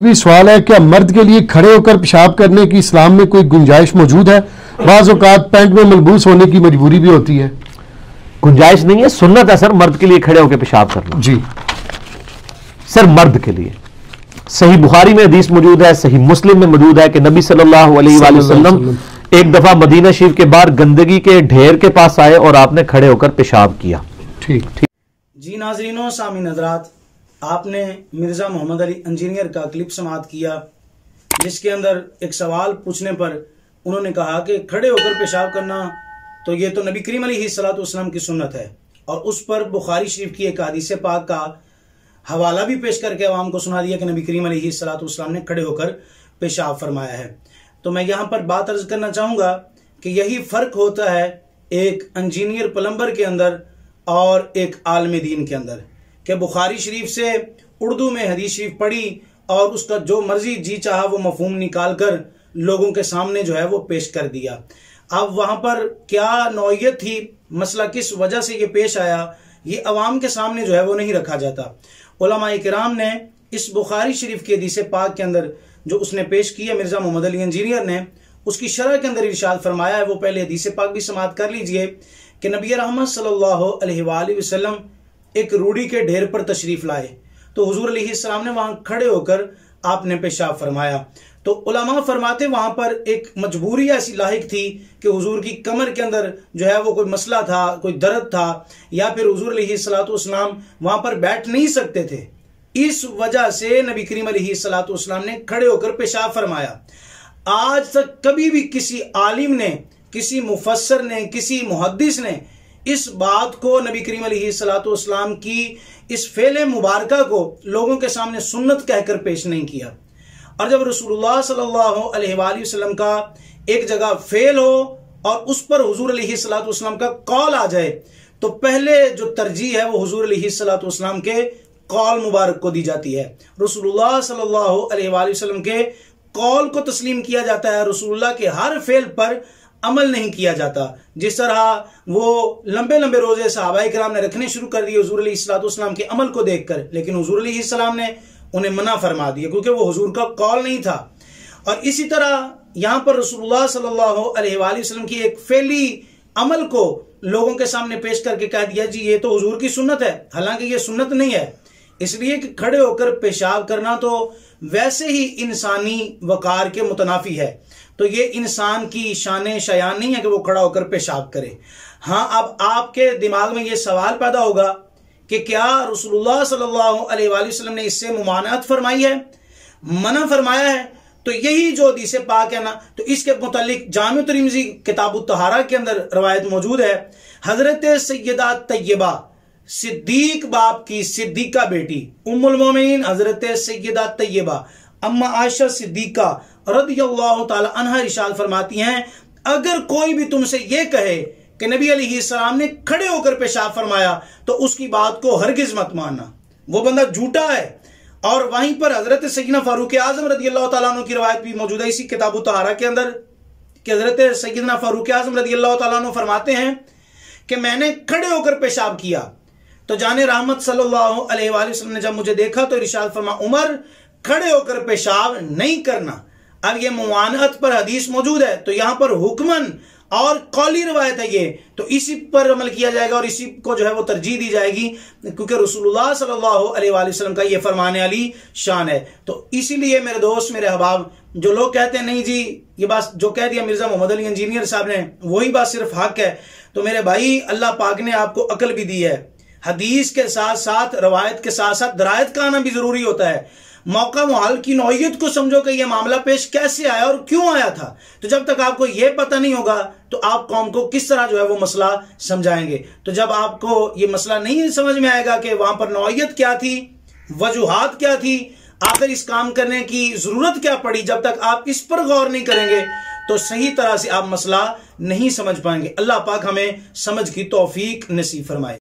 भी सवाल है, क्या मर्द के लिए खड़े होकर पेशाब करने की इस्लाम में कोई गुंजाइश मौजूद है? बाज़ औक़ात पैंट में मलबूस होने की मजबूरी भी होती है। गुंजाइश नहीं है, सुन्नत है सर मर्द के लिए खड़े होकर पेशाब करना। जी सर मर्द के लिए सही बुखारी में हदीस मौजूद है, सही मुस्लिम में मौजूद है कि नबी सल्लल्लाहु अलैहि वसल्लम एक दफा मदीना शरीफ के बाहर गंदगी के ढेर के पास आए और आपने खड़े होकर पेशाब किया। ठीक जी नाज़रीनों, सामीन हज़रात, आपने मिर्ज़ा मोहम्मद अली इंजीनियर का क्लिप समाअत किया जिसके अंदर एक सवाल पूछने पर उन्होंने कहा कि खड़े होकर पेशाब करना तो ये तो नबी करीम अलैहिस्सलाम की सुन्नत है, और उस पर बुखारी शरीफ की एक हदीस पाक का हवाला भी पेश करके अवाम को सुना दिया कि नबी करीम अलैहिस्सलाम ने खड़े होकर पेशाब फरमाया है। तो मैं यहाँ पर बात अर्ज करना चाहूँगा कि यही फ़र्क होता है एक इंजीनियर प्लम्बर के अंदर और एक आलम दीन के अंदर, कि बुखारी शरीफ से उर्दू में हदीस शरीफ पढ़ी और उसका जो मर्जी जी चाहा वो मफहूम निकाल कर लोगों के सामने जो है वो पेश कर दिया। अब वहाँ पर क्या नौयत थी, मसला किस वजह से ये पेश आया, ये अवाम के सामने जो है वो नहीं रखा जाता। उलमा इकराम ने इस बुखारी शरीफ के हदीस पाक के अंदर जो उसने पेश किया मिर्ज़ा मोहम्मद अली इंजीनियर ने, उसकी शरह के अंदर इरशाद फरमाया है। वो पहले हदीस पाक भी समाअत कर लीजिए कि नबी रहमत सल्लल्लाहु अलैहि वसल्लम एक रूढ़ी के ढेर पर तशरीफ लाए तो हुजूर अलैहिस्सलाम ने वहां खड़े होकर आपने पेशाब फरमाया। तो उलमा फरमाते वहां पर एक मजबूरी ऐसी लाहिक थी कि हुजूर की कमर के अंदर जो है वो कोई मसला था, कोई दर्द था, या फिर हुजूर अलैहिस्सलाम वहां पर बैठ नहीं सकते थे। इस वजह से नबी करीम अलैहिस्सलाम ने खड़े होकर पेशाब फरमाया। आज तक कभी भी किसी आलिम ने, किसी मुफस्सर ने, किसी मुहद्दिस ने इस बात को, नबी करीम अलैहिस्सलाम की इस फेले मुबारका को लोगों के सामने सुन्नत कहकर पेश नहीं किया। और जब रसूलुल्लाह सल्लल्लाहु अलैहि वसल्लम का एक जगह फेल हो और उस पर हुजूर अलैहिस्सलाम का कौल आ जाए तो पहले जो तरजीह है वो हुजूर अलैहिस्सलाम के कौल मुबारक को दी जाती है। रसूलुल्लाह सल्लल्लाहु अलैहि वसल्लम के कौल को तस्लीम किया जाता है, रसूलुल्लाह के हर फेल पर अमल नहीं किया जाता। जिस तरह वो लंबे लंबे रोजे सहाबाए किराम ने रखने शुरू कर दिए हुजूर अलैहिस्सलाम के अमल को देखकर, लेकिन हुजूर अलैहिस्सलाम ने उन्हें मना फरमा दिया क्योंकि वो हुजूर का कौल नहीं था। और इसी तरह यहां पर रसूलुल्लाह सल्लल्लाहु अलैहि वसल्लम की एक फेली अमल को लोगों के सामने पेश करके कह दिया जी ये तो हुजूर की सुन्नत है, हालांकि ये सुन्नत नहीं है। इसलिए कि खड़े होकर पेशाब करना तो वैसे ही इंसानी वकार के मुतनाफी है, तो ये इंसान की शान शयान नहीं है कि वो खड़ा होकर पेशाब करे। हाँ, अब आपके दिमाग में ये सवाल पैदा होगा कि क्या रसूलुल्लाह सल्लल्लाहु अलैहि वसल्लम ने इससे मुमानअत फरमाई है, मना फरमाया है? तो यही जो हदीस पाक है ना, तो इसके मुतालिक जामिअ तिर्मिज़ी किताबुत तहारा के अंदर रवायत मौजूद है। हजरत सैयदा तैयबा सिद्दीक बाप की सिद्दीका बेटी उम्मुल मोमिनीन हजरत सैयदा तैयबा अम्मा आयशा सिद्दीका रदियल्लाहु ताला अन्हा इरशाद फरमाती हैं, अगर कोई भी तुमसे ये कहे कि नबी अलैहिस्सलाम ने खड़े होकर पेशाब फरमाया तो उसकी बात को हरगिज मत मानना, वो बंदा झूठा है। और वहीं पर हजरत सैयदना फारूक आजम रदियल्लाहु ताला अन्हु की रवायत भी मौजूद है इसी किताबुत तहारा के अंदर कि हजरत सैयदना फारूक आजम रदियल्लाहु ताला अन्हु फरमाते हैं कि मैंने खड़े होकर पेशाब किया तो जाने रहमत सल्लल्लाहु अलैहि वसल्लम ने जब मुझे देखा तो इरशाद फरमा, उमर खड़े होकर पेशाब नहीं करना। अब ये मुआनअत पर हदीस मौजूद है तो यहां पर हुक्मन और कौली रवायत है ये, तो इसी पर अमल किया जाएगा और इसी को जो है वो तरजीह दी जाएगी क्योंकि रसूलुल्लाह सल्लल्लाहु अलैहि वसल्लम का ये फरमाने वाली शान है। तो इसीलिए मेरे दोस्त, मेरे अहबाब, जो लोग कहते हैं नहीं जी ये बात जो कह दिया मिर्जा मोहम्मद अली इंजीनियर साहब ने वही बात सिर्फ हक है, तो मेरे भाई अल्लाह पाक ने आपको अकल भी दी है। हदीस के साथ साथ रवायत के साथ साथ दरायत का आना भी जरूरी होता है। मौका मुहाल की नौयत को समझो कि यह मामला पेश कैसे आया और क्यों आया था। तो जब तक आपको यह पता नहीं होगा तो आप कौम को किस तरह जो है वो मसला समझाएंगे। तो जब आपको ये मसला नहीं समझ में आएगा कि वहां पर नौयत क्या थी, वजूहात क्या थी, आखिर इस काम करने की जरूरत क्या पड़ी, जब तक आप इस पर गौर नहीं करेंगे तो सही तरह से आप मसला नहीं समझ पाएंगे। अल्लाह पाक हमें समझ की तौफीक नसीब फरमाए।